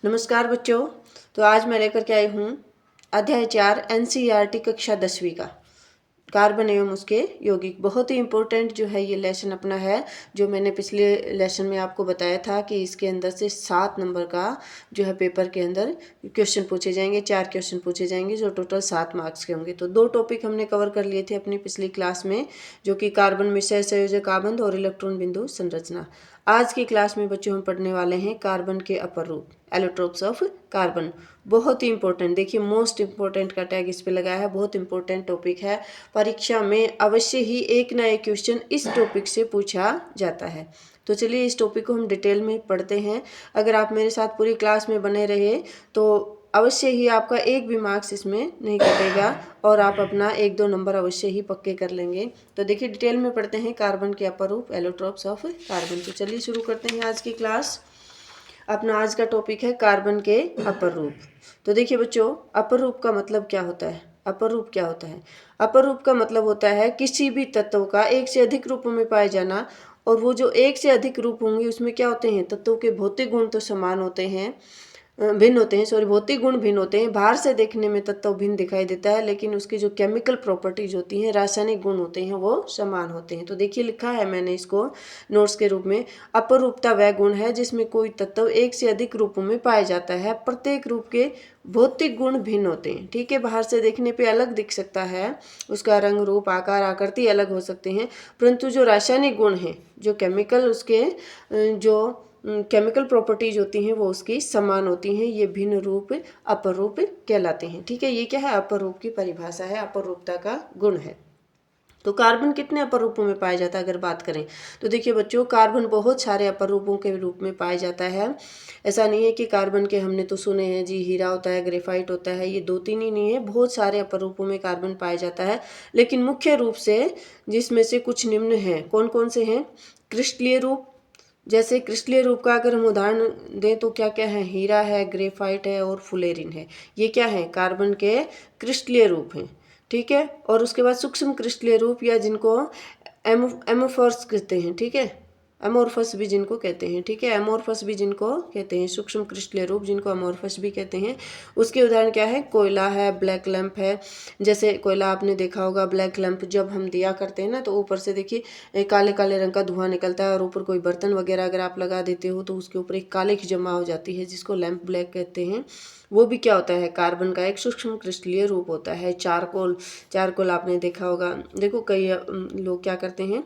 नमस्कार बच्चों। तो आज मैं लेकर के आई हूँ अध्याय 4 एनसीईआरटी कक्षा 10वीं का कार्बन एवं उसके यौगिक। बहुत ही इम्पोर्टेंट जो है ये लेसन अपना है, जो मैंने पिछले लेसन में आपको बताया था कि इसके अंदर से 7 नंबर का जो है पेपर के अंदर क्वेश्चन पूछे जाएंगे। 4 क्वेश्चन पूछे जाएंगे जो टोटल 7 मार्क्स के होंगे। तो 2 टॉपिक हमने कवर कर लिए थे अपनी पिछली क्लास में, जो कि कार्बन मिश्र संयोजक आबंध और इलेक्ट्रॉन बिंदु संरचना। आज की क्लास में बच्चों हम पढ़ने वाले हैं कार्बन के अपर रूप, एलोट्रोप्स ऑफ कार्बन। बहुत ही इंपॉर्टेंट, देखिए मोस्ट इंपॉर्टेंट का टैग इस पे लगा है। बहुत इंपॉर्टेंट टॉपिक है, परीक्षा में अवश्य ही एक ना एक क्वेश्चन इस टॉपिक से पूछा जाता है। तो चलिए इस टॉपिक को हम डिटेल में पढ़ते हैं। अगर आप मेरे साथ पूरी क्लास में बने रहे तो अवश्य ही आपका एक भी मार्क्स इसमें नहीं कटेगा और आप अपना 1-2 नंबर अवश्य ही पक्के कर लेंगे। तो देखिए डिटेल में पढ़ते हैं कार्बन के अपर रूप, एलोट्रोप्स ऑफ कार्बन। तो चलिए शुरू करते हैं आज की क्लास। अपना आज का टॉपिक है कार्बन के अपर रूप। तो देखिए बच्चों, अपर रूप का मतलब क्या होता है? अपर रूप क्या होता है? अपर रूप का मतलब होता है किसी भी तत्व का एक से अधिक रूपों में पाए जाना। और वो जो एक से अधिक रूप होंगे उसमें क्या होते हैं, तत्वों के भौतिक गुण तो समान होते हैं, भिन्न होते हैं, सॉरी भौतिक गुण भिन्न होते हैं। बाहर से देखने में तत्व भिन्न दिखाई देता है, लेकिन उसकी जो केमिकल प्रॉपर्टीज होती हैं, रासायनिक गुण होते हैं, वो समान होते हैं। तो देखिए लिखा है मैंने इसको नोट्स के रूप में, अपरूपता वह गुण है जिसमें कोई तत्व एक से अधिक रूपों में पाया जाता है। प्रत्येक रूप के भौतिक गुण भिन्न होते हैं। ठीक है, बाहर से देखने पे अलग दिख सकता है, उसका रंग रूप आकार आकृति अलग हो सकते हैं, परंतु जो रासायनिक गुण हैं, जो केमिकल उसके जो केमिकल प्रॉपर्टीज होती हैं वो उसकी समान होती हैं। ये भिन्न रूप अपर रूप कहलाते हैं। ठीक है, ये क्या है? अपर रूप की परिभाषा है, अपर रूपता का गुण है। तो कार्बन कितने अपर रूपों में पाया जाता है अगर बात करें तो देखिए बच्चों, कार्बन बहुत सारे अपर रूपों के रूप में पाया जाता है। ऐसा नहीं है कि कार्बन के हमने तो सुने हैं जी, हीरा होता है, ग्रेफाइट होता है, ये 2-3 ही नहीं है, बहुत सारे अपर रूपों में कार्बन पाया जाता है। लेकिन मुख्य रूप से जिसमें से कुछ निम्न हैं, कौन कौन से हैं? क्रिस्टलीय रूप। जैसे क्रिस्टलीय रूप का अगर हम उदाहरण दें तो क्या क्या है? हीरा है, ग्रेफाइट है और फुलेरिन है। ये क्या है? कार्बन के क्रिस्टलीय रूप हैं। ठीक है, और उसके बाद सूक्ष्म क्रिस्टलीय रूप, या जिनको एमोफोर्स कहते हैं। ठीक है, एमोर्फस भी जिनको कहते हैं। ठीक है, एमोर्फस भी जिनको कहते हैं, सूक्ष्म क्रिस्टलीय रूप जिनको एमोर्फस भी कहते हैं। उसके उदाहरण क्या है? कोयला है, ब्लैक लैंप है। जैसे कोयला आपने देखा होगा, ब्लैक लैंप जब हम दिया करते हैं ना तो ऊपर से देखिए काले काले रंग का धुआं निकलता है, और ऊपर कोई बर्तन वगैरह अगर आप लगा देते हो तो उसके ऊपर एक काले की जमा हो जाती है, जिसको लैंप ब्लैक कहते हैं। वो भी क्या होता है? कार्बन का एक सूक्ष्म क्रिस्टलीय रूप होता है। चारकोल, चारकोल आपने देखा होगा। देखो कई लोग क्या करते हैं,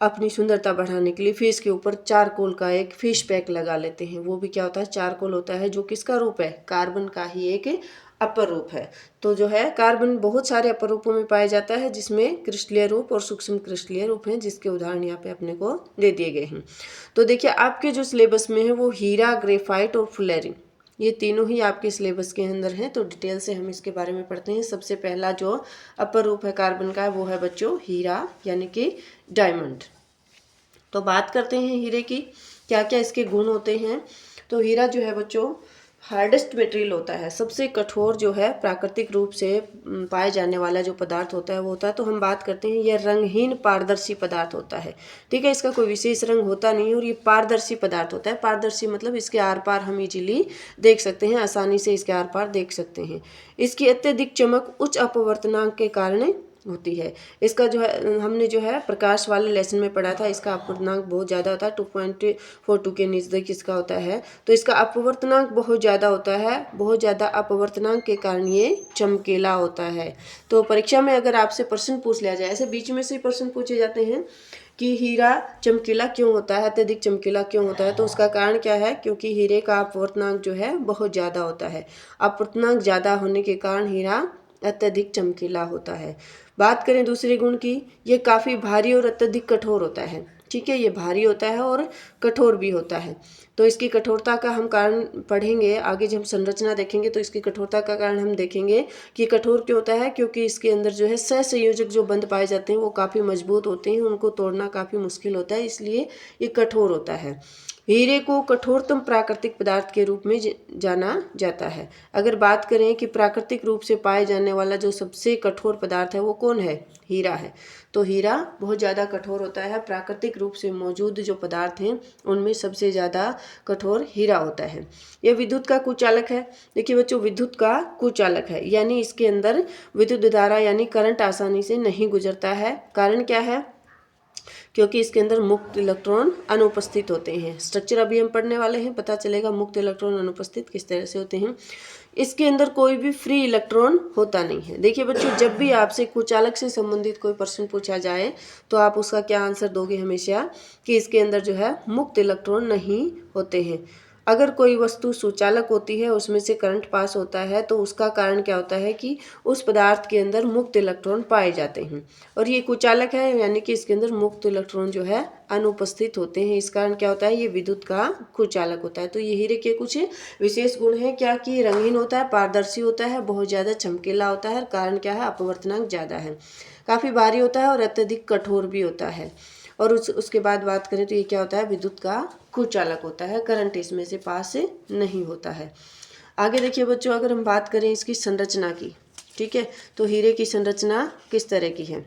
अपनी सुंदरता बढ़ाने के लिए फेस के ऊपर चारकोल का एक फेस पैक लगा लेते हैं। वो भी क्या होता है? चारकोल होता है, जो किसका रूप है? कार्बन का ही एक अपर रूप है। तो जो है कार्बन बहुत सारे अपर रूपों में पाया जाता है, जिसमें क्रिस्टलीय रूप और सूक्ष्म क्रिस्टलीय रूप हैं, जिसके उदाहरण यहाँ पे अपने को दे दिए गए हैं। तो देखिए आपके जो सिलेबस में है वो हीरा, ग्रेफाइट और फुलेरिन, ये तीनों ही आपके सिलेबस के अंदर हैं। तो डिटेल से हम इसके बारे में पढ़ते हैं। सबसे पहला जो अपर रूप है कार्बन का वो है बच्चों हीरा, यानी कि डायमंड। तो बात करते हैं हीरे की, क्या क्या इसके गुण होते हैं। तो हीरा जो है बच्चों हार्डेस्ट मटेरियल होता है, सबसे कठोर जो है प्राकृतिक रूप से पाए जाने वाला जो पदार्थ होता है वो होता है। तो हम बात करते हैं, यह रंगहीन पारदर्शी पदार्थ होता है। ठीक है, इसका कोई विशेष रंग होता नहीं है और ये पारदर्शी पदार्थ होता है। पारदर्शी मतलब इसके आर पार हम इजीली देख सकते हैं, आसानी से इसके आर पार देख सकते हैं। इसकी अत्यधिक चमक उच्च अपवर्तनांक के कारण होती है। इसका जो है हमने जो है प्रकाश वाले लेसन में पढ़ा था, इसका अपवर्तनांक बहुत ज़्यादा होता है, 2.42 के नज़दीक इसका होता है। तो इसका अपवर्तनांक बहुत ज़्यादा होता है, बहुत ज़्यादा अपवर्तनांक के कारण ये चमकीला होता है। तो परीक्षा में अगर आपसे प्रश्न पूछ लिया जाए, ऐसे बीच में से प्रश्न पूछे जाते हैं कि हीरा चमकीला क्यों होता है, अत्यधिक चमकीला क्यों होता है, तो उसका कारण क्या है? क्योंकि हीरे का अपवर्तनांक जो है बहुत ज़्यादा होता है। अपवर्तनांक ज़्यादा होने के कारण हीरा अत्यधिक चमकीला होता है। बात करें दूसरे गुण की, ये काफ़ी भारी और अत्यधिक कठोर होता है। ठीक है, ये भारी होता है और कठोर भी होता है। तो इसकी कठोरता का हम कारण पढ़ेंगे आगे, जब हम संरचना देखेंगे तो इसकी कठोरता का कारण हम देखेंगे कि कठोर क्यों होता है। क्योंकि इसके अंदर जो है सहसंयोजक जो बंध पाए जाते हैं वो काफ़ी मजबूत होते हैं, उनको तोड़ना काफ़ी मुश्किल होता है, इसलिए ये कठोर होता है। हीरे को कठोरतम प्राकृतिक पदार्थ के रूप में जाना जाता है। अगर बात करें कि प्राकृतिक रूप से पाए जाने वाला जो सबसे कठोर पदार्थ है वो कौन है? हीरा है। तो हीरा बहुत ज़्यादा कठोर होता है। प्राकृतिक रूप से मौजूद जो पदार्थ हैं उनमें सबसे ज़्यादा कठोर हीरा होता है। यह विद्युत का कुचालक है। देखिए बच्चों, विद्युत का कुचालक है, यानी इसके अंदर विद्युत धारा यानी करंट आसानी से नहीं गुजरता है। कारण क्या है? क्योंकि इसके अंदर मुक्त इलेक्ट्रॉन अनुपस्थित होते हैं। स्ट्रक्चर अभी हम पढ़ने वाले हैं, पता चलेगा मुक्त इलेक्ट्रॉन अनुपस्थित किस तरह से होते हैं। इसके अंदर कोई भी फ्री इलेक्ट्रॉन होता नहीं है। देखिए बच्चों, जब भी आपसे कुचालक से संबंधित कोई प्रश्न पूछा जाए तो आप उसका क्या आंसर दोगे हमेशा कि इसके अंदर जो है मुक्त इलेक्ट्रॉन नहीं होते हैं। अगर कोई वस्तु सुचालक होती है, उसमें से करंट पास होता है, तो उसका कारण क्या होता है कि उस पदार्थ के अंदर मुक्त इलेक्ट्रॉन पाए जाते हैं। और ये कुचालक है, यानी कि इसके अंदर मुक्त इलेक्ट्रॉन जो है अनुपस्थित होते हैं। इस कारण क्या होता है, ये विद्युत का कुचालक होता है। तो ये हीरे के कुछ विशेष गुण हैं क्या कि रंगीन होता है, पारदर्शी होता है, बहुत ज़्यादा चमकीला होता है। कारण क्या है, अपवर्तनांक ज़्यादा है, काफ़ी भारी होता है और अत्यधिक कठोर भी होता है। और उसके बाद बात करें तो ये क्या होता है, विद्युत का कुचालक होता है, करंट इसमें से पास नहीं होता है। आगे देखिए बच्चों, अगर हम बात करें इसकी संरचना की, ठीक है, तो हीरे की संरचना किस तरह की है।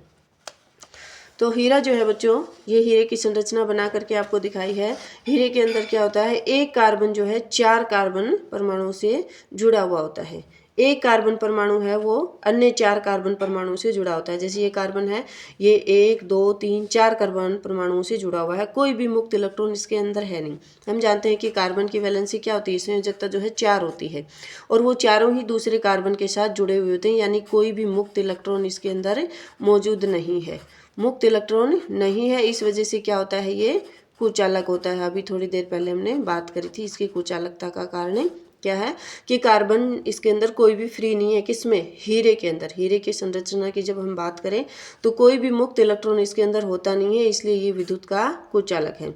तो हीरा जो है बच्चों, ये हीरे की संरचना बना करके आपको दिखाई है। हीरे के अंदर क्या होता है, एक कार्बन जो है 4 कार्बन परमाणु से जुड़ा हुआ होता है। एक कार्बन परमाणु है वो अन्य 4 कार्बन परमाणु से जुड़ा होता है। जैसे ये कार्बन है, ये 1 2 3 4 कार्बन परमाणुओं से जुड़ा हुआ है। कोई भी मुक्त इलेक्ट्रॉन इसके अंदर है नहीं। हम जानते हैं कि कार्बन की वैलेंसी क्या होती है, संयोजकता जो है 4 होती है, और वो चारों ही दूसरे कार्बन के साथ जुड़े हुए होते हैं, यानी कोई भी मुक्त इलेक्ट्रॉन इसके अंदर मौजूद नहीं है, मुक्त इलेक्ट्रॉन नहीं है। इस वजह से क्या होता है, ये कुचालक होता है। अभी थोड़ी देर पहले हमने बात करी थी इसकी कुचालकता का कारण क्या है कि कार्बन इसके अंदर कोई भी फ्री नहीं है। किसमें, हीरे के अंदर। हीरे की संरचना की जब हम बात करें तो कोई भी मुक्त इलेक्ट्रॉन इसके अंदर होता नहीं है, इसलिए ये विद्युत का कुचालक है।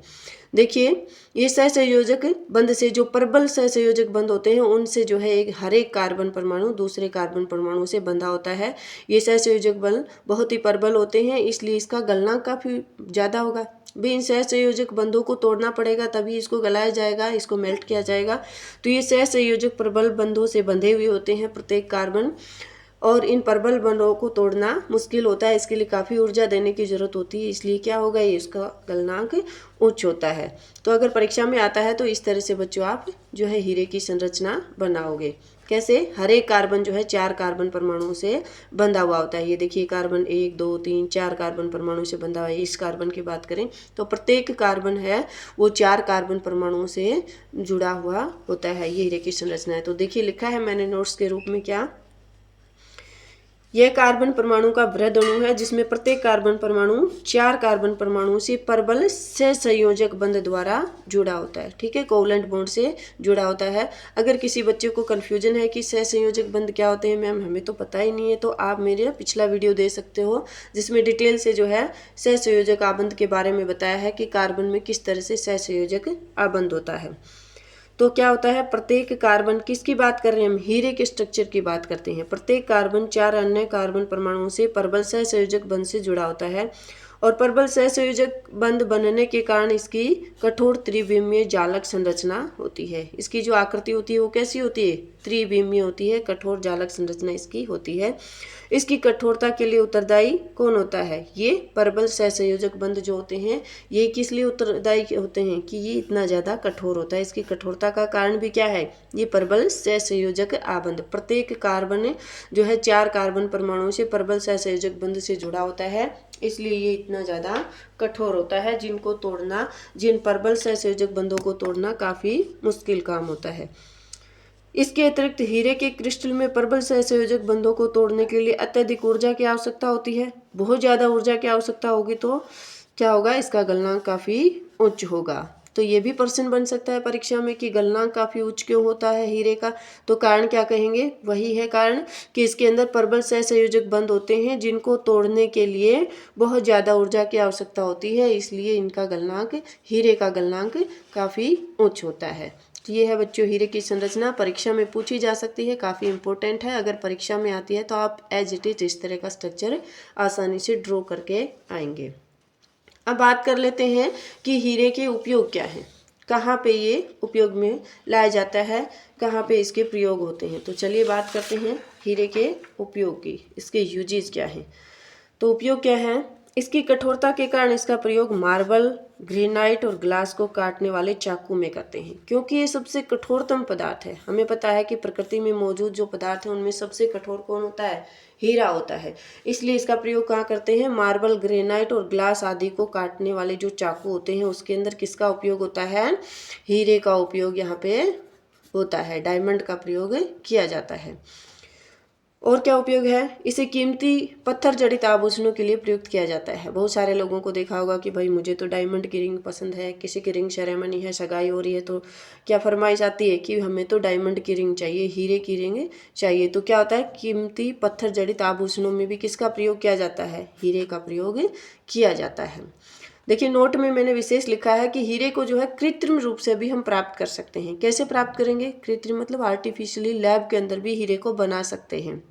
देखिए, ये सहसंयोजक बंध से, जो प्रबल सहसंयोजक बंध होते हैं उनसे जो है हर एक कार्बन परमाणु दूसरे कार्बन परमाणु से बंधा होता है। ये सहसंयोजक बल बहुत ही प्रबल होते हैं, इसलिए इसका गलनांक काफ़ी ज़्यादा होगा। भी इन सहसंयोजक बंधों को तोड़ना पड़ेगा, तभी इसको गलाया जाएगा, इसको मेल्ट किया जाएगा। तो ये सहसंयोजक प्रबल बंधों से बंधे हुए होते हैं प्रत्येक कार्बन, और इन प्रबल बंधों को तोड़ना मुश्किल होता है। इसके लिए काफ़ी ऊर्जा देने की जरूरत होती है, इसलिए क्या होगा, ये इसका गलनांक उच्च होता है। तो अगर परीक्षा में आता है तो इस तरह से बच्चों आप जो है हीरे की संरचना बनाओगे। कैसे, हर एक कार्बन जो है 4 कार्बन परमाणुओं से बंधा हुआ होता है। ये देखिए, कार्बन 1 2 3 4 कार्बन परमाणु से बंधा हुआ है। इस कार्बन की बात करें तो प्रत्येक कार्बन है वो 4 कार्बन परमाणुओं से जुड़ा हुआ होता है। ये हीरे की संरचना है। तो देखिए, लिखा है मैंने नोट्स के रूप में क्या, यह कार्बन परमाणु का वृहद अणु है जिसमें प्रत्येक कार्बन परमाणु 4 कार्बन परमाणुओं से प्रबल सहसंयोजक बंध द्वारा जुड़ा होता है। ठीक है, कोवलेंट बॉन्ड से जुड़ा होता है। अगर किसी बच्चे को कंफ्यूजन है कि सहसंयोजक बंध क्या होते हैं, मैम हमें तो पता ही नहीं है, तो आप मेरे पिछला वीडियो दे सकते हो जिसमें डिटेल से जो है सहसंयोजक आबंध के बारे में बताया है कि कार्बन में किस तरह से सहसंयोजक आबंध होता है। तो क्या होता है, प्रत्येक कार्बन, किसकी बात कर रहे हैं हम, हीरे के स्ट्रक्चर की बात करते हैं। प्रत्येक कार्बन 4 अन्य कार्बन परमाणुओं से प्रबल सहसंयोजक बंध से जुड़ा होता है, और प्रबल सहसंयोजक बंध बनने के कारण इसकी कठोर त्रिविमीय जालक संरचना होती है। इसकी जो आकृति होती है वो कैसी होती है, त्रिविमीय होती है, कठोर जालक संरचना इसकी होती है। इसकी कठोरता के लिए उत्तरदायी कौन होता है, ये प्रबल सहसंयोजक बंध जो होते हैं ये किस लिए उत्तरदायी होते हैं कि ये इतना ज़्यादा कठोर होता है। इसकी कठोरता का कारण भी क्या है, ये प्रबल सहसंयोजक आबंध। प्रत्येक कार्बन जो है 4 कार्बन परमाणुओं से प्रबल सहसंयोजक बंध से जुड़ा होता है, इसलिए ये इतना ज़्यादा कठोर होता है, जिनको तोड़ना, जिन प्रबल सहसंयोजक बंधों को तोड़ना काफ़ी मुश्किल काम होता है। इसके अतिरिक्त हीरे के क्रिस्टल में प्रबल सहसंयोजक बंधों को तोड़ने के लिए अत्यधिक ऊर्जा की आवश्यकता होती है। बहुत ज़्यादा ऊर्जा की आवश्यकता होगी तो क्या होगा, इसका गलनांक काफ़ी उच्च होगा। तो ये भी प्रश्न बन सकता है परीक्षा में कि गलनांक काफ़ी उच्च क्यों होता है हीरे का, तो कारण क्या कहेंगे, वही है कारण कि इसके अंदर प्रबल सहसंयोजक बंध होते हैं जिनको तोड़ने के लिए बहुत ज़्यादा ऊर्जा की आवश्यकता होती है, इसलिए इनका गलनांक, हीरे का गलनांक काफ़ी उच्च होता है। ये है बच्चों हीरे की संरचना, परीक्षा में पूछी जा सकती है, काफ़ी इंपॉर्टेंट है। अगर परीक्षा में आती है तो आप एज इट इज इस तरह का स्ट्रक्चर आसानी से ड्रॉ करके आएंगे। अब बात कर लेते हैं कि हीरे के उपयोग क्या हैं, कहाँ पे ये उपयोग में लाया जाता है, कहाँ पे इसके प्रयोग होते हैं। तो चलिए बात करते हैं हीरे के उपयोग की, इसके यूजेस क्या हैं। तो उपयोग क्या है, इसकी कठोरता के कारण इसका प्रयोग मार्बल, ग्रेनाइट और ग्लास को काटने वाले चाकू में करते हैं, क्योंकि ये सबसे कठोरतम पदार्थ है। हमें पता है कि प्रकृति में मौजूद जो पदार्थ है उनमें सबसे कठोर कौन होता है? हीरा होता है। इसलिए इसका प्रयोग कहाँ करते हैं? मार्बल, ग्रेनाइट और ग्लास आदि को काटने वाले जो चाकू होते हैं उसके अंदर किसका उपयोग होता है? हीरे का उपयोग यहाँ पे होता है, डायमंड का प्रयोग किया जाता है। और क्या उपयोग है? इसे कीमती पत्थर जड़ित आभूषणों के लिए प्रयुक्त किया जाता है। बहुत सारे लोगों को देखा होगा कि भाई मुझे तो डायमंड की रिंग पसंद है, किसी की रिंग सेरेमनी है, सगाई हो रही है, तो क्या फरमाइश आती है कि हमें तो डायमंड की रिंग चाहिए, हीरे की रिंग चाहिए। तो क्या होता है? कीमती पत्थर जड़ित आभूषणों में भी किसका प्रयोग किया जाता है? हीरे का प्रयोग किया जाता है। देखिए नोट में मैंने विशेष लिखा है कि हीरे को जो है कृत्रिम रूप से भी हम प्राप्त कर सकते हैं। कैसे प्राप्त करेंगे? कृत्रिम मतलब आर्टिफिशियली लैब के अंदर भी हीरे को बना सकते हैं।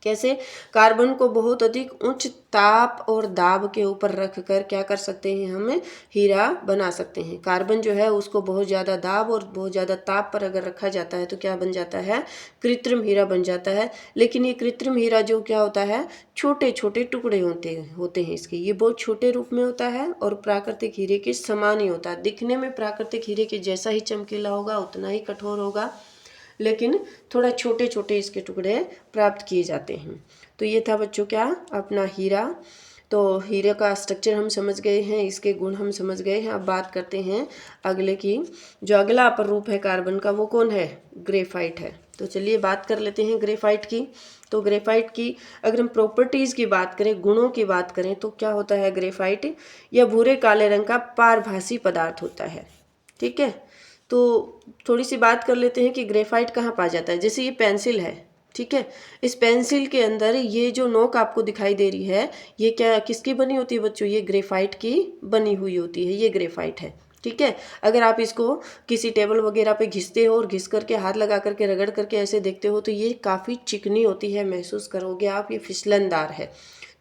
कैसे? कार्बन को बहुत अधिक उच्च ताप और दाब के ऊपर रखकर क्या कर सकते हैं? हम हीरा बना सकते हैं। कार्बन जो है उसको बहुत ज़्यादा दाब और बहुत ज़्यादा ताप पर अगर रखा जाता है तो क्या बन जाता है? कृत्रिम हीरा बन जाता है। लेकिन ये कृत्रिम हीरा जो क्या होता है? छोटे छोटे टुकड़े होते हैं इसके, ये बहुत छोटे रूप में होता है और प्राकृतिक हीरे के समान ही होता है। दिखने में प्राकृतिक हीरे के जैसा ही चमकीला होगा, उतना ही कठोर होगा, लेकिन थोड़ा छोटे छोटे इसके टुकड़े प्राप्त किए जाते हैं। तो ये था बच्चों क्या? अपना हीरा। तो हीरे का स्ट्रक्चर हम समझ गए हैं, इसके गुण हम समझ गए हैं। अब बात करते हैं अगले की। जो अगला अपर रूप है कार्बन का वो कौन है? ग्रेफाइट है। तो चलिए बात कर लेते हैं ग्रेफाइट की। तो ग्रेफाइट की अगर हम प्रॉपर्टीज़ की बात करें, गुणों की बात करें, तो क्या होता है ग्रेफाइट? यह भूरे काले रंग का पारभासी पदार्थ होता है। ठीक है, तो थोड़ी सी बात कर लेते हैं कि ग्रेफाइट कहाँ पाया जाता है। जैसे ये पेंसिल है, ठीक है, इस पेंसिल के अंदर ये जो नोक आपको दिखाई दे रही है, ये क्या किसकी बनी होती है बच्चों? ये ग्रेफाइट की बनी हुई होती है, ये ग्रेफाइट है। ठीक है, अगर आप इसको किसी टेबल वगैरह पे घिसते हो और घिस करके हाथ लगा करके रगड़ करके ऐसे देखते हो तो ये काफ़ी चिकनी होती है, महसूस करोगे आप, ये फिसलनदार है।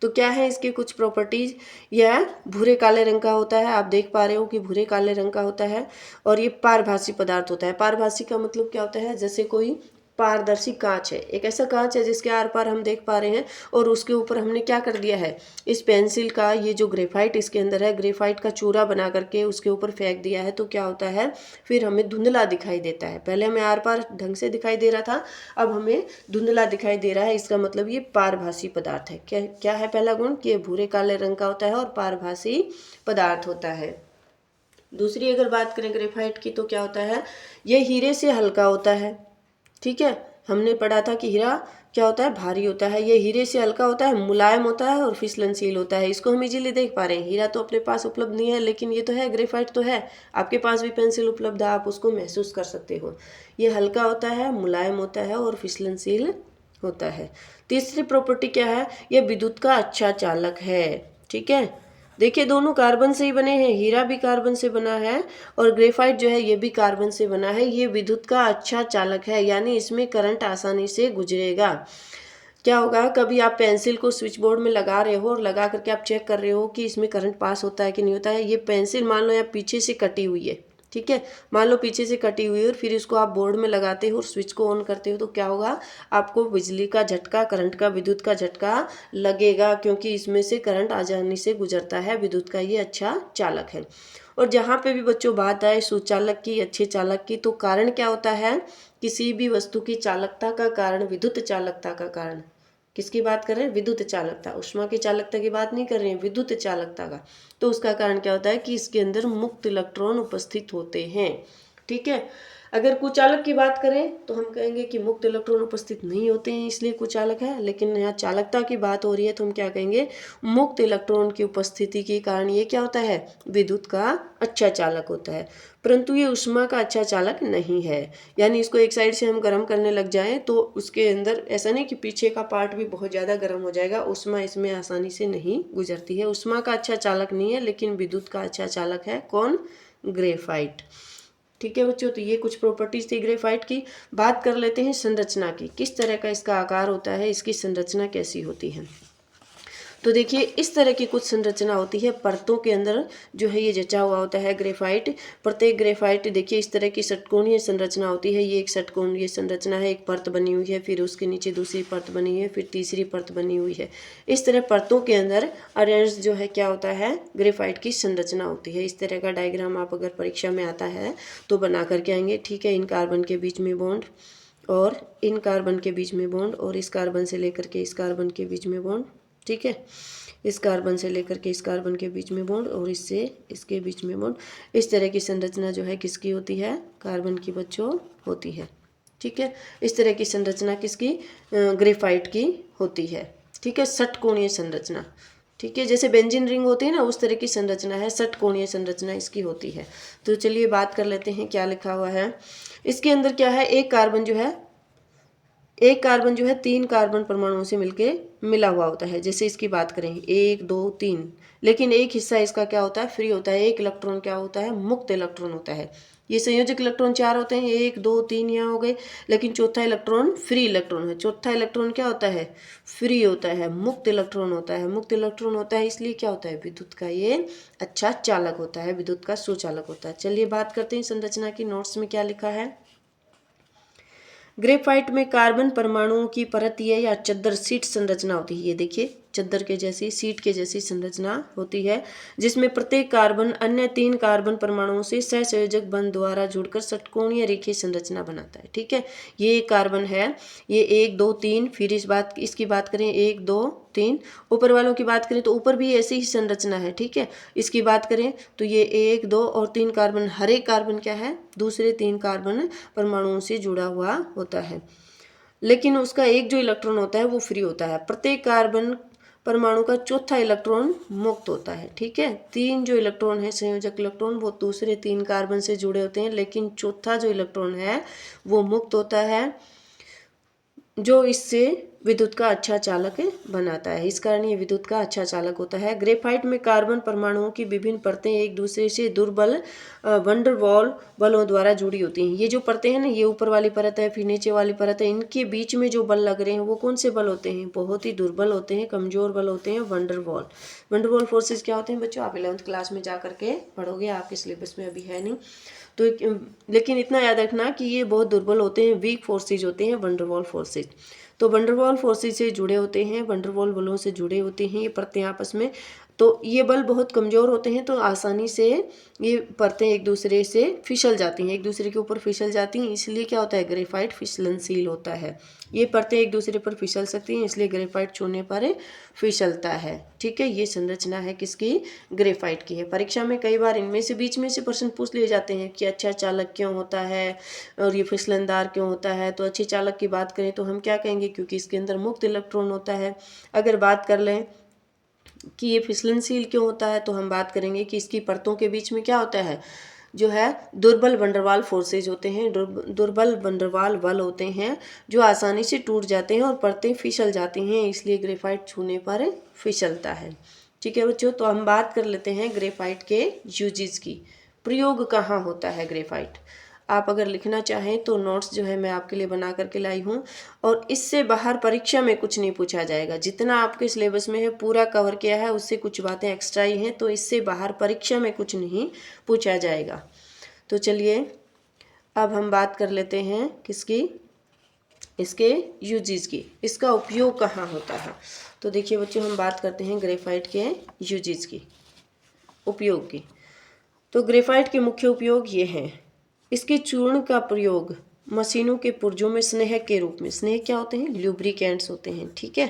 तो क्या है इसकी कुछ प्रॉपर्टीज़? यह भूरे काले रंग का होता है, आप देख पा रहे हो कि भूरे काले रंग का होता है, और ये पारभासी पदार्थ होता है। पारभासी का मतलब क्या होता है? जैसे कोई पारदर्शी कांच है, एक ऐसा कांच है जिसके आर पार हम देख पा रहे हैं, और उसके ऊपर हमने क्या कर दिया है? इस पेंसिल का ये जो ग्रेफाइट इसके अंदर है, ग्रेफाइट का चूरा बना करके उसके ऊपर फेंक दिया है। तो क्या होता है? फिर हमें धुंधला दिखाई देता है। पहले हमें आर पार ढंग से दिखाई दे रहा था, अब हमें धुंधला दिखाई दे रहा है। इसका मतलब ये पारभासी पदार्थ है। क्या क्या है पहला गुण? कि ये भूरे काले रंग का होता है और पारभासी पदार्थ होता है। दूसरी अगर बात करें ग्रेफाइट की तो क्या होता है? ये हीरे से हल्का होता है। ठीक है, हमने पढ़ा था कि हीरा क्या होता है? भारी होता है। ये हीरे से हल्का होता है, मुलायम होता है और फिसलनशील होता है। इसको हम इजीली देख पा रहे हैं। हीरा तो अपने पास उपलब्ध नहीं है, लेकिन ये तो है, ग्रेफाइट तो है। आपके पास भी पेंसिल उपलब्ध है, आप उसको महसूस कर सकते हो। ये हल्का होता है, मुलायम होता है और फिसलनशील होता है। तीसरी प्रॉपर्टी क्या है? यह विद्युत का अच्छा चालक है। ठीक है, देखिए दोनों कार्बन से ही बने हैं, हीरा भी कार्बन से बना है और ग्रेफाइट जो है ये भी कार्बन से बना है। ये विद्युत का अच्छा चालक है, यानी इसमें करंट आसानी से गुजरेगा। क्या होगा? कभी आप पेंसिल को स्विच बोर्ड में लगा रहे हो और लगा करके आप चेक कर रहे हो कि इसमें करंट पास होता है कि नहीं होता है। ये पेंसिल मान लो यहाँ पीछे से कटी हुई है, ठीक है, मान लो पीछे से कटी हुई है, और फिर इसको आप बोर्ड में लगाते हो और स्विच को ऑन करते हो तो क्या होगा? आपको बिजली का झटका, करंट का, विद्युत का झटका लगेगा, क्योंकि इसमें से करंट आसानी से गुजरता है। विद्युत का ये अच्छा चालक है। और जहाँ पे भी बच्चों बात आए सुचालक की, अच्छे चालक की, तो कारण क्या होता है? किसी भी वस्तु की चालकता का कारण, विद्युत चालकता का कारण, किसकी बात कर रहे हैं? विद्युत चालकता। उष्मा की चालकता की बात नहीं कर रहे हैं, विद्युत चालकता का। तो उसका कारण क्या होता है? कि इसके अंदर मुक्त इलेक्ट्रॉन उपस्थित होते हैं। ठीक है, अगर कुचालक की बात करें तो हम कहेंगे कि मुक्त इलेक्ट्रॉन उपस्थित नहीं होते हैं, इसलिए कुचालक है। लेकिन यहाँ चालकता की बात हो रही है तो हम क्या कहेंगे? मुक्त इलेक्ट्रॉन की उपस्थिति के कारण ये क्या होता है? विद्युत का अच्छा चालक होता है। परंतु ये उष्मा का अच्छा चालक नहीं है, यानी इसको एक साइड से हम गर्म करने लग जाएं तो उसके अंदर ऐसा नहीं कि पीछे का पार्ट भी बहुत ज़्यादा गर्म हो जाएगा, उष्मा इसमें आसानी से नहीं गुजरती है। उष्मा का अच्छा चालक नहीं है, लेकिन विद्युत का अच्छा चालक है। कौन? ग्रेफाइट। ठीक है बच्चों, तो ये कुछ प्रॉपर्टीज थी ग्रेफाइट की। बात कर लेते हैं संरचना की, किस तरह का इसका आकार होता है, इसकी संरचना कैसी होती है। तो देखिए इस तरह की कुछ संरचना होती है, परतों के अंदर जो है ये जचा हुआ होता है ग्रेफाइट। प्रत्येक ग्रेफाइट देखिए इस तरह की षटकोणीय संरचना होती है। ये एक षटकोणीय संरचना है, एक परत बनी हुई है, फिर उसके नीचे दूसरी परत बनी है, फिर तीसरी परत बनी हुई है। इस तरह परतों के अंदर अरेंज जो है क्या होता है, ग्रेफाइट की संरचना होती है। इस तरह का डायग्राम आप अगर परीक्षा में आता है तो बना करके आएंगे, ठीक है। इन कार्बन के बीच में बॉन्ड और इन कार्बन के बीच में बॉन्ड और इस कार्बन से लेकर के इस कार्बन के बीच में बॉन्ड, ठीक है। इस कार्बन से लेकर के इस कार्बन के बीच में बॉन्ड और इससे इसके बीच में बॉन्ड। इस तरह की संरचना जो है किसकी होती है, कार्बन की बच्चों होती है, ठीक है। इस तरह की संरचना किसकी, ग्रेफाइट की होती है, ठीक है। षटकोणीय संरचना, ठीक है, जैसे बेंजीन रिंग होती है ना उस तरह की संरचना है, षटकोणीय संरचना इसकी होती है। तो चलिए बात कर लेते हैं क्या लिखा हुआ है। इसके अंदर क्या है, एक कार्बन जो है 3 कार्बन परमाणुओं से मिला हुआ होता है। जैसे इसकी बात करें 1 2 3, लेकिन एक हिस्सा इसका क्या होता है, फ्री होता है। एक इलेक्ट्रॉन क्या होता है, मुक्त इलेक्ट्रॉन होता है। ये संयोजक इलेक्ट्रॉन 4 होते हैं, 1 2 3 यहाँ हो गए, लेकिन चौथा इलेक्ट्रॉन फ्री इलेक्ट्रॉन है। चौथा इलेक्ट्रॉन क्या होता है, फ्री होता है, मुक्त इलेक्ट्रॉन होता है। मुक्त इलेक्ट्रॉन होता है इसलिए क्या होता है, विद्युत का ये अच्छा चालक होता है, विद्युत का सुचालक होता है। चलिए बात करते हैं संरचना की। नोट्स में क्या लिखा है, ग्रेफाइट में कार्बन परमाणुओं की परत या चद्दर सीट संरचना होती है। ये देखिए चद्दर के जैसी, सीट के जैसी संरचना होती है, जिसमें प्रत्येक कार्बन अन्य 3 कार्बन परमाणुओं से सहसंयोजक बंध द्वारा जुड़कर षटकोणीय रेखीय संरचना बनाता है, ठीक है। ये एक कार्बन है, ये 1 2 3, फिर इसकी बात करें 1 2 3, ऊपर वालों की बात करें तो ऊपर भी ऐसी ही संरचना है, ठीक है। इसकी बात करें तो ये 1 2 और 3 कार्बन, हर एक कार्बन क्या है, दूसरे 3 कार्बन परमाणुओं से जुड़ा हुआ होता है, लेकिन उसका एक जो इलेक्ट्रॉन होता है वो फ्री होता है। प्रत्येक कार्बन परमाणु का चौथा इलेक्ट्रॉन मुक्त होता है, ठीक है। 3 जो इलेक्ट्रॉन है संयोजक इलेक्ट्रॉन वो दूसरे 3 कार्बन से जुड़े होते हैं, लेकिन चौथा जो इलेक्ट्रॉन है वो मुक्त होता है, जो इससे विद्युत का अच्छा चालक बनाता है। इस कारण ये विद्युत का अच्छा चालक होता है। ग्रेफाइट में कार्बन परमाणुओं की विभिन्न परतें एक दूसरे से दुर्बल वंडर वॉल बलों द्वारा जुड़ी होती हैं। ये जो परतें हैं ना, ये ऊपर वाली परत है, फिर नीचे वाली परत है, इनके बीच में जो बल लग रहे हैं वो कौन से बल होते हैं, बहुत ही दुर्बल होते हैं, कमजोर बल होते हैं, wonder wall. Wonder wall forces क्या होते हैं बच्चों, आप 11th क्लास में जा करके पढ़ोगे, आपके सिलेबस में अभी है नहीं तो, लेकिन इतना याद रखना कि ये बहुत दुर्बल होते हैं, वीक फोर्सेज होते हैं वंडरवॉल फोर्सेज। तो वंडरवॉल फोर्सेज से जुड़े होते हैं, वंडरवॉल बलों से जुड़े होते हैं ये परतें आपस में। तो ये बल बहुत कमज़ोर होते हैं, तो आसानी से ये परतें एक दूसरे से फिसल जाती हैं, एक दूसरे के ऊपर फिसल जाती हैं, इसलिए क्या होता है, ग्रेफाइट फिसलनशील होता है। ये परतें एक दूसरे पर फिसल सकती हैं, इसलिए ग्रेफाइट छूने पर फिसलता है, ठीक है। ये संरचना है किसकी, ग्रेफाइट की है। परीक्षा में कई बार इनमें से बीच में से प्रश्न पूछ लिए जाते हैं कि अच्छा चालक क्यों होता है और ये फिसलनदार क्यों होता है। तो अच्छे चालक की बात करें तो हम क्या कहेंगे, क्योंकि इसके अंदर मुक्त इलेक्ट्रॉन होता है। अगर बात कर लें कि ये फिसलनशील क्यों होता है, तो हम बात करेंगे कि इसकी परतों के बीच में क्या होता है, जो है दुर्बल वंडरवाल फोर्सेज होते हैं, दुर्बल वंडरवाल बल होते हैं, जो आसानी से टूट जाते हैं और परतें फिसल जाती हैं, इसलिए ग्रेफाइट छूने पर फिसलता है, ठीक है बच्चों। तो हम बात कर लेते हैं ग्रेफाइट के यूजेस की, प्रयोग कहाँ होता है ग्रेफाइट। आप अगर लिखना चाहें तो नोट्स जो है मैं आपके लिए बना करके लाई हूँ, और इससे बाहर परीक्षा में कुछ नहीं पूछा जाएगा। जितना आपके सिलेबस में है पूरा कवर किया है, उससे कुछ बातें एक्स्ट्रा ही हैं, तो इससे बाहर परीक्षा में कुछ नहीं पूछा जाएगा। तो चलिए अब हम बात कर लेते हैं किसकी, इसके यूजेस की, इसका उपयोग कहाँ होता है। तो देखिए बच्चों, हम बात करते हैं ग्रेफाइट के यूजेस की, उपयोग की। तो ग्रेफाइट के मुख्य उपयोग ये हैं। इसके चूर्ण का प्रयोग मशीनों के पुर्जों में स्नेहक के रूप में, स्नेहक क्या होते हैं, लुब्रिकेंट्स होते हैं, ठीक है।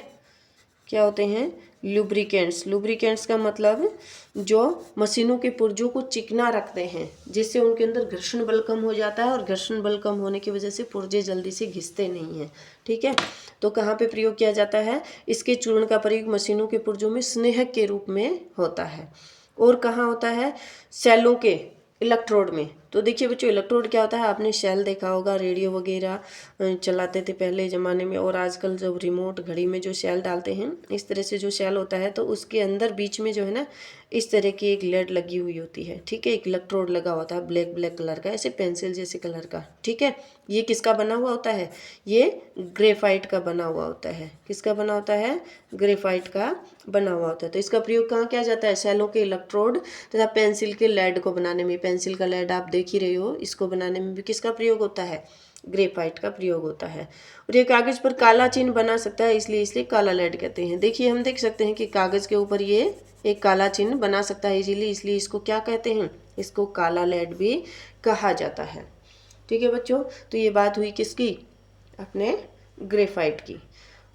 क्या होते हैं, लुब्रिकेंट्स। लुब्रिकेंट्स का मतलब जो मशीनों के पुर्जों को चिकना रखते हैं, जिससे उनके अंदर घर्षण बल कम हो जाता है, और घर्षण बल कम होने की वजह से पुर्जे जल्दी से घिसते नहीं हैं, ठीक है। तो कहाँ पे प्रयोग किया जाता है, इसके चूर्ण का प्रयोग मशीनों के पुर्जों में स्नेहक के रूप में होता है। और कहाँ होता है, सेलों के इलेक्ट्रोड में। तो देखिए बच्चों, इलेक्ट्रोड क्या होता है, आपने सेल देखा होगा, रेडियो वगैरह चलाते थे पहले ज़माने में, और आजकल जब रिमोट घड़ी में जो सेल डालते हैं, इस तरह से जो सेल होता है, तो उसके अंदर बीच में जो है ना इस तरह की एक लेड लगी हुई होती है। ठीक है, एक इलेक्ट्रोड लगा होता है ब्लैक ब्लैक कलर का, ऐसे पेंसिल जैसे कलर का। ठीक है, ये किसका बना हुआ होता है, ये ग्रेफाइट का बना हुआ होता है। किसका बना होता है, ग्रेफाइट का बना हुआ होता है। तो इसका प्रयोग कहाँ किया जाता है, सेलों के इलेक्ट्रोड तथा पेंसिल के लेड को बनाने में। पेंसिल का लेड आप देख ही रहे हो, इसको बनाने में भी किसका प्रयोग होता है, ग्रेफाइट का प्रयोग होता है। और ये कागज पर काला चिन्ह बना सकता है, इसलिए काला लेड कहते हैं। देखिए हम देख सकते हैं कि कागज के ऊपर ये एक काला चिन्ह बना सकता है इजीली, इसलिए इसको क्या कहते हैं, इसको काला लेड भी कहा जाता है। ठीक है बच्चों, तो ये बात हुई किसकी, अपने ग्रेफाइट की।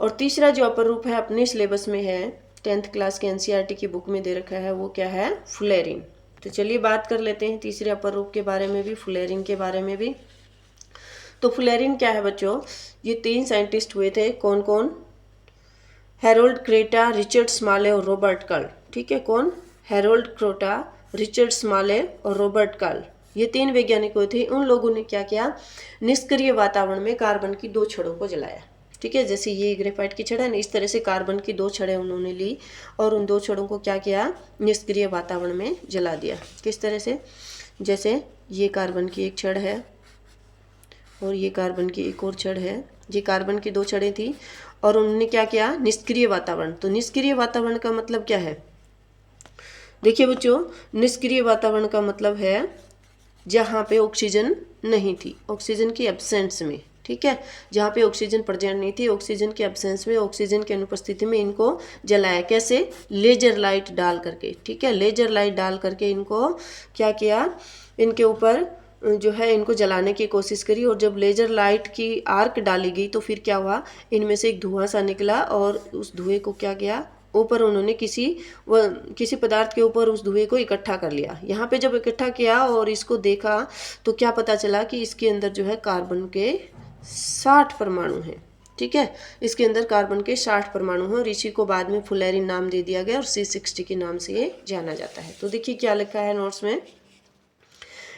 और तीसरा जो अपर रूप है अपने सिलेबस में है, 10th क्लास के एनसीईआरटी की बुक में दे रखा है, वो क्या है, फुलेरिन। तो चलिए बात कर लेते हैं तीसरे अपर रूप के बारे में भी, फुलेरिन के बारे में भी। तो फुलेरिन क्या है बच्चों, ये 3 साइंटिस्ट हुए थे, कौन कौन, हैरोल्ड क्रेटा, रिचर्ड स्माले और रॉबर्ट कर्ल। ठीक है, कौन, हैरोल्ड क्रोटा, रिचर्ड स्माले और रॉबर्ट कर्ल, ये 3 वैज्ञानिक हुए थे। उन लोगों ने क्या किया, निष्क्रिय वातावरण में कार्बन की 2 छड़ों को जलाया। ठीक है, जैसे ये ग्रेफाइट की छड़ है ना, इस तरह से कार्बन की 2 छड़ें उन्होंने ली और उन 2 छड़ों को क्या किया, निष्क्रिय वातावरण में जला दिया। किस तरह से, जैसे ये कार्बन की एक छड़ है और ये कार्बन की एक और छड़ है, ये कार्बन की 2 छड़ें थी और उन्होंने क्या किया, निष्क्रिय वातावरण। तो निष्क्रिय वातावरण का मतलब क्या है, देखिए बच्चों, निष्क्रिय वातावरण का मतलब है जहाँ पे ऑक्सीजन नहीं थी, ऑक्सीजन की एब्सेंस में। ठीक है, जहाँ पे ऑक्सीजन प्रेजेंट नहीं थी, ऑक्सीजन के एब्सेंस में, ऑक्सीजन की अनुपस्थिति में इनको जलाया। कैसे, लेजर लाइट डाल करके। ठीक है, लेजर लाइट डाल करके इनको क्या किया, इनके ऊपर जो है इनको जलाने की कोशिश करी। और जब लेजर लाइट की आर्क डाली गई तो फिर क्या हुआ, इनमें से एक धुआं सा निकला और उस धुएं को क्या किया, ऊपर उन्होंने किसी पदार्थ के ऊपर उस धुएं को इकट्ठा कर लिया। यहाँ पे जब इकट्ठा किया और इसको देखा तो क्या पता चला कि इसके अंदर जो है कार्बन के 60 परमाणु हैं। ठीक है, इसके अंदर कार्बन के 60 परमाणु हैं और इसी को बाद में फुलेरिन नाम दे दिया गया और C60 के नाम से ये जाना जाता है। तो देखिए क्या लिखा है नोट्स में,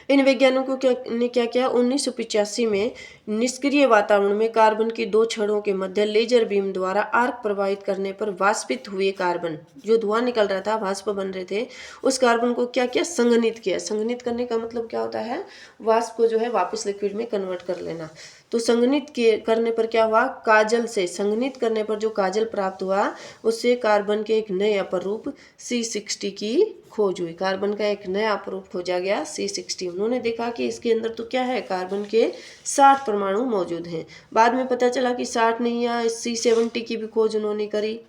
इन वैज्ञानिकों ने क्या किया, 1985 में निष्क्रिय वातावरण में कार्बन की 2 छड़ों के मध्य लेजर बीम द्वारा आर्क प्रवाहित करने पर वाष्पित हुए कार्बन, जो धुआं निकल रहा था, वाष्प बन रहे थे, उस कार्बन को क्या किया, संघनित किया। संघनित करने का मतलब क्या होता है, वाष्प को जो है वापस लिक्विड में कन्वर्ट कर लेना। तो संघनित करने पर क्या हुआ, काजल से संघनित करने पर जो काजल प्राप्त हुआ, उससे कार्बन के एक नए अपरूप C60 की खोज हुई। कार्बन का एक नया अपरूप खोजा गया C60। उन्होंने देखा कि इसके अंदर तो क्या है, कार्बन के 60 परमाणु मौजूद हैं। बाद में पता चला कि 60 नहीं है, C70 की भी खोज उन्होंने करी।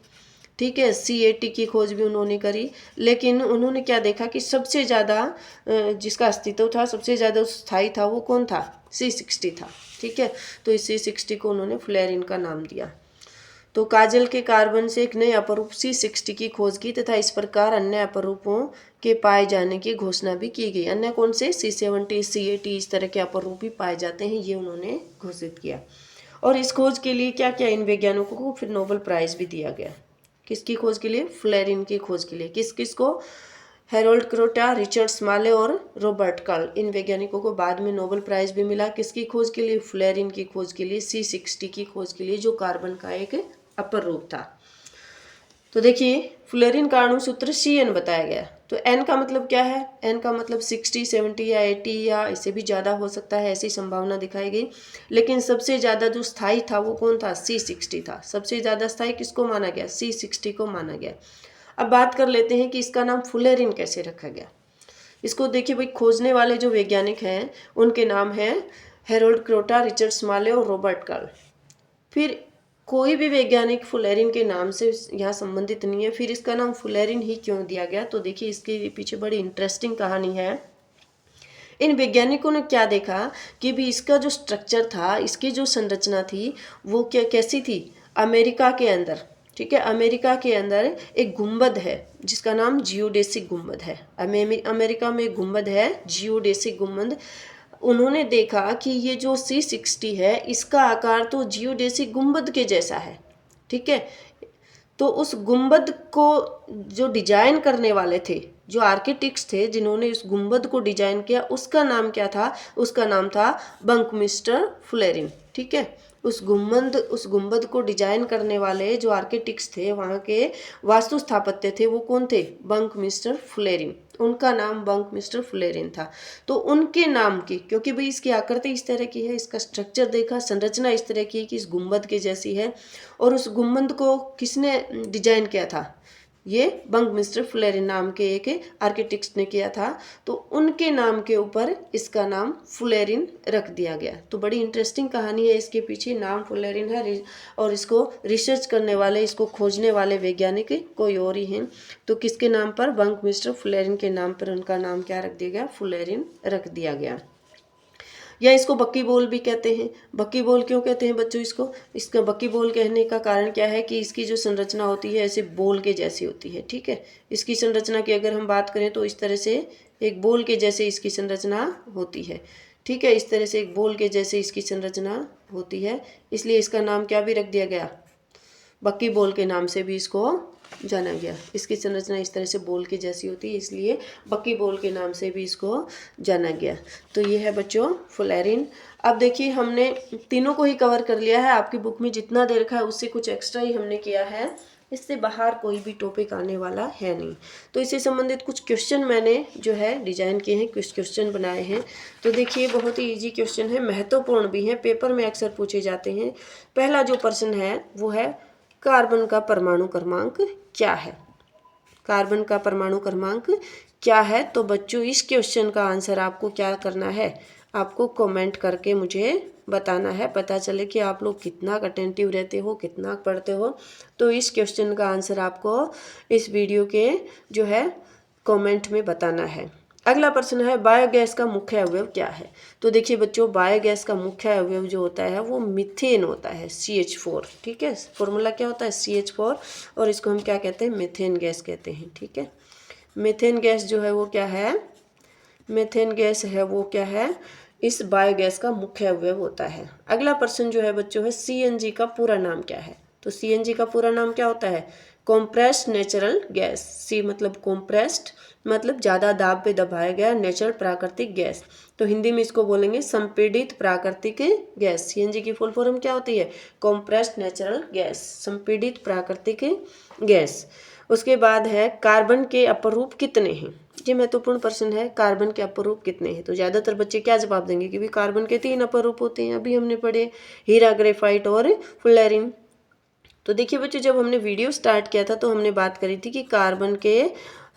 ठीक है, C80 की खोज भी उन्होंने करी, लेकिन उन्होंने क्या देखा कि सबसे ज़्यादा जिसका अस्तित्व था, सबसे ज़्यादा स्थायी था, वो कौन था, C60 था। ठीक है, तो इस C60 को उन्होंने फ्लेरिन का नाम दिया। तो काजल के कार्बन से एक नए अपरूप C60 की खोज की तथा इस प्रकार अन्य अपरूपों के पाए जाने की घोषणा भी की गई। अन्य कौन से, C70, C80, इस तरह के अपरूप भी पाए जाते हैं, ये उन्होंने घोषित किया। और इस खोज के लिए क्या किया, इन वैज्ञानिकों को फिर नोबेल प्राइज भी दिया गया। किसकी खोज के लिए, फ्लेरिन की खोज के लिए। किसको, हैरोल्ड क्रोटा, रिचर्ड स्माले और रॉबर्ट कर्ल, इन वैज्ञानिकों को बाद में नोबेल प्राइज भी मिला। किसकी खोज के लिए, फ्लेरिन की खोज के लिए, C60 की खोज के लिए, जो कार्बन का एक अपर रूप था। तो देखिए फ्लोरीन का अणु सूत्र CN बताया गया। तो N का मतलब क्या है, N का मतलब 60, 70 या 80 या इससे भी ज़्यादा हो सकता है, ऐसी संभावना दिखाई गई। लेकिन सबसे ज़्यादा जो स्थायी था वो कौन था, C60 था। सबसे ज़्यादा स्थायी किसको माना गया, C60 को माना गया। अब बात कर लेते हैं कि इसका नाम फ्लोरीन कैसे रखा गया। इसको देखिए भाई, खोजने वाले जो वैज्ञानिक हैं उनके नाम हैं हैरोल्ड क्रोटा, रिचर्ड स्माले और रॉबर्ट कर्ल। फिर कोई भी वैज्ञानिक फ्लोरीन के नाम से यहाँ संबंधित नहीं है, फिर इसका नाम फ्लोरीन ही क्यों दिया गया। तो देखिए इसके पीछे बड़ी इंटरेस्टिंग कहानी है। इन वैज्ञानिकों ने क्या देखा कि भी इसका जो स्ट्रक्चर था, इसकी जो संरचना थी, वो कैसी थी, अमेरिका के अंदर, ठीक है, अमेरिका के अंदर एक गुंबद है जिसका नाम जियोडेसिक गुंबद है। अमेरिका में एक गुंबद है, जियोडेसिक गुंबद। उन्होंने देखा कि ये जो C60 है, इसका आकार तो जियोडेसिक गुंबद के जैसा है। ठीक है, तो उस गुंबद को जो डिजाइन करने वाले थे, जो आर्किटेक्ट्स थे जिन्होंने इस गुंबद को डिजाइन किया उसका नाम क्या था? उसका नाम था बंकमिस्टर फुलेरिन। ठीक है, उस गुंबद को डिजाइन करने वाले जो आर्किटेक्ट्स थे, वहाँ के वास्तु स्थापत्य थे, वो कौन थे? बंकमिस्टर फुलेरिन। उनका नाम बंकमिस्टर फुलेरिन था। तो उनके नाम की, क्योंकि भाई इसकी आकृति इस तरह की है, इसका स्ट्रक्चर देखा, संरचना इस तरह की है कि इस गुंबद के जैसी है, और उस गुंबद को किसने डिजाइन किया था? ये बंकमिस्टर फुलेरिन नाम के एक आर्किटेक्ट ने किया था। तो उनके नाम के ऊपर इसका नाम फुलेरिन रख दिया गया। तो बड़ी इंटरेस्टिंग कहानी है इसके पीछे। नाम फुलेरिन है और इसको रिसर्च करने वाले, इसको खोजने वाले वैज्ञानिक कोई और ही हैं। तो किसके नाम पर? बंकमिस्टर फुलेरिन के नाम पर उनका नाम क्या रख दिया गया? फुलेरिन रख दिया गया। या इसको बक्की बॉल भी कहते हैं। बक्की बॉल क्यों कहते हैं बच्चों इसको? इसका बक्की बॉल कहने का कारण क्या है कि इसकी जो संरचना होती है ऐसे बॉल के जैसी होती है। ठीक है, इसकी संरचना की अगर हम बात करें तो इस तरह से एक बॉल के जैसे इसकी संरचना होती है। ठीक है, इस तरह से एक बॉल के जैसे इसकी संरचना होती है, इसलिए इसका नाम क्या भी रख दिया गया? बक्की बॉल के नाम से भी इसको जाना गया। इसकी संरचना इस तरह से बॉल की जैसी होती है, इसलिए बक्की बॉल के नाम से भी इसको जाना गया। तो ये है बच्चों फुलेरिन। अब देखिए हमने तीनों को ही कवर कर लिया है। आपकी बुक में जितना दे रखा है उससे कुछ एक्स्ट्रा ही हमने किया है, इससे बाहर कोई भी टॉपिक आने वाला है नहीं। तो इससे संबंधित कुछ क्वेश्चन मैंने जो है डिजाइन किए हैं, कुछ क्वेश्चन बनाए हैं। तो देखिए बहुत ही इजी क्वेश्चन है, महत्वपूर्ण भी है, पेपर में अक्सर पूछे जाते हैं। पहला जो प्रश्न है वो है कार्बन का परमाणु क्रमांक क्या है? कार्बन का परमाणु क्रमांक क्या है? तो बच्चों इस क्वेश्चन का आंसर आपको क्या करना है? आपको कमेंट करके मुझे बताना है, पता चले कि आप लोग कितना अटेंटिव रहते हो, कितना पढ़ते हो। तो इस क्वेश्चन का आंसर आपको इस वीडियो के जो है कमेंट में बताना है। अगला प्रश्न है बायोगैस का मुख्य अवयव क्या है? तो देखिए बच्चों बायोगैस का मुख्य अवयव जो होता है वो मीथेन होता है, CH4। ठीक है, फॉर्मूला क्या होता है? CH4, और इसको हम क्या कहते हैं? मीथेन गैस कहते हैं। ठीक है, मीथेन गैस जो है वो क्या है? मीथेन गैस है वो क्या है? इस बायोगैस का मुख्य अवयव होता है। अगला प्रश्न जो है बच्चों है CNG का पूरा नाम क्या है? तो CNG का पूरा नाम क्या होता है? Compressed natural gas. सी मतलब कॉम्प्रेस्ड मतलब ज़्यादा दाब पे दबाया गया नेचुरल प्राकृतिक गैस। तो हिंदी में इसको बोलेंगे संपीड़ित प्राकृतिक गैस। CNG की फुल फॉर्म क्या होती है? कॉम्प्रेस्ड नेचुरल गैस, संपीड़ित प्राकृतिक गैस। उसके बाद है कार्बन के अपरूप कितने हैं? ये महत्वपूर्ण प्रश्न है, कार्बन के अपरूप कितने हैं? तो ज़्यादातर बच्चे क्या जवाब देंगे कि भी कार्बन के 3 अपरूप होते हैं। अभी हमने पढ़े हीरा, ग्रेफाइट और फुलेरिन। तो देखिए बच्चों जब हमने वीडियो स्टार्ट किया था तो हमने बात करी थी कि कार्बन के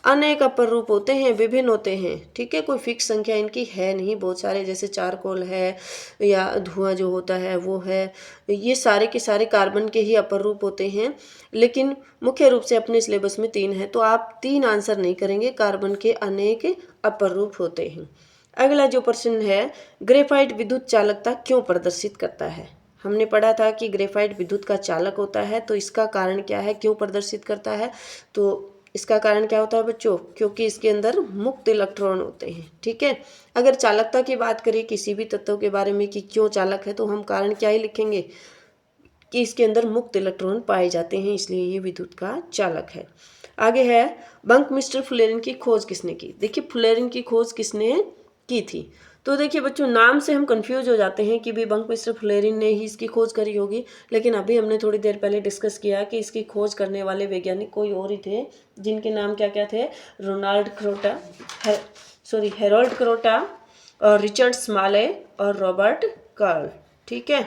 अनेक अपर रूप होते हैं, विभिन्न होते हैं। ठीक है, कोई फिक्स संख्या इनकी है नहीं, बहुत सारे, जैसे चारकोल है या धुआं जो होता है वो है, ये सारे के सारे कार्बन के ही अपर रूप होते हैं। लेकिन मुख्य रूप से अपने सिलेबस में 3 है, तो आप 3 आंसर नहीं करेंगे, कार्बन के अनेक अपर रूप होते हैं। अगला जो प्रश्न है ग्रेफाइट विद्युत चालकता क्यों प्रदर्शित करता है? हमने पढ़ा था कि ग्रेफाइट विद्युत का चालक होता है, तो इसका कारण क्या है, क्यों प्रदर्शित करता है? तो इसका कारण क्या होता है बच्चों? क्योंकि इसके अंदर मुक्त इलेक्ट्रॉन होते हैं। ठीक है, अगर चालकता की बात करें किसी भी तत्व के बारे में कि क्यों चालक है, तो हम कारण क्या ही लिखेंगे कि इसके अंदर मुक्त इलेक्ट्रॉन पाए जाते हैं, इसलिए ये विद्युत का चालक है। आगे है बंकमिस्टर फुलेरिन की खोज किसने की? देखिए फुलेरिन की खोज किसने की थी? तो देखिए बच्चों नाम से हम कंफ्यूज हो जाते हैं कि भी बंकमिस्टर फुलेरिन ने ही इसकी खोज करी होगी, लेकिन अभी हमने थोड़ी देर पहले डिस्कस किया कि इसकी खोज करने वाले वैज्ञानिक कोई और ही थे, जिनके नाम क्या क्या थे? हेरोल्ड क्रोटा और रिचर्ड स्माले और रॉबर्ट कर्ल। ठीक है,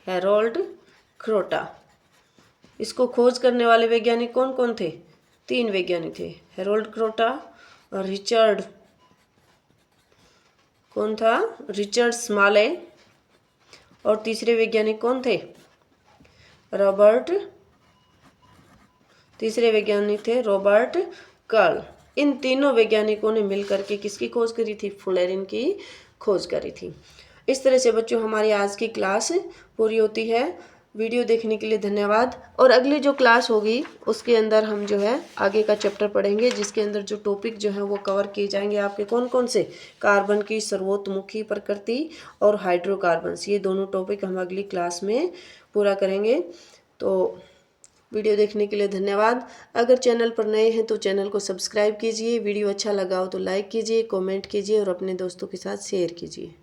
हेरोल्ड क्रोटा, इसको खोज करने वाले वैज्ञानिक कौन कौन थे? 3 वैज्ञानिक थे, हेरोल्ड क्रोटा और रिचर्ड, कौन था? रिचर्ड स्माले, और तीसरे वैज्ञानिक कौन थे? रॉबर्ट, तीसरे वैज्ञानिक थे रॉबर्ट कर्ल। इन तीनों वैज्ञानिकों ने मिलकर के किसकी खोज करी थी? फुलेरिन की खोज करी थी। इस तरह से बच्चों हमारी आज की क्लास पूरी होती है। वीडियो देखने के लिए धन्यवाद। और अगली जो क्लास होगी उसके अंदर हम जो है आगे का चैप्टर पढ़ेंगे, जिसके अंदर जो टॉपिक जो है वो कवर किए जाएंगे आपके कौन कौन से? कार्बन की सर्वोत्मुखी प्रकृति और हाइड्रोकार्बन्स, ये दोनों टॉपिक हम अगली क्लास में पूरा करेंगे। तो वीडियो देखने के लिए धन्यवाद। अगर चैनल पर नए हैं तो चैनल को सब्सक्राइब कीजिए। वीडियो अच्छा लगा हो तो लाइक कीजिए, कमेंट कीजिए और अपने दोस्तों के साथ शेयर कीजिए।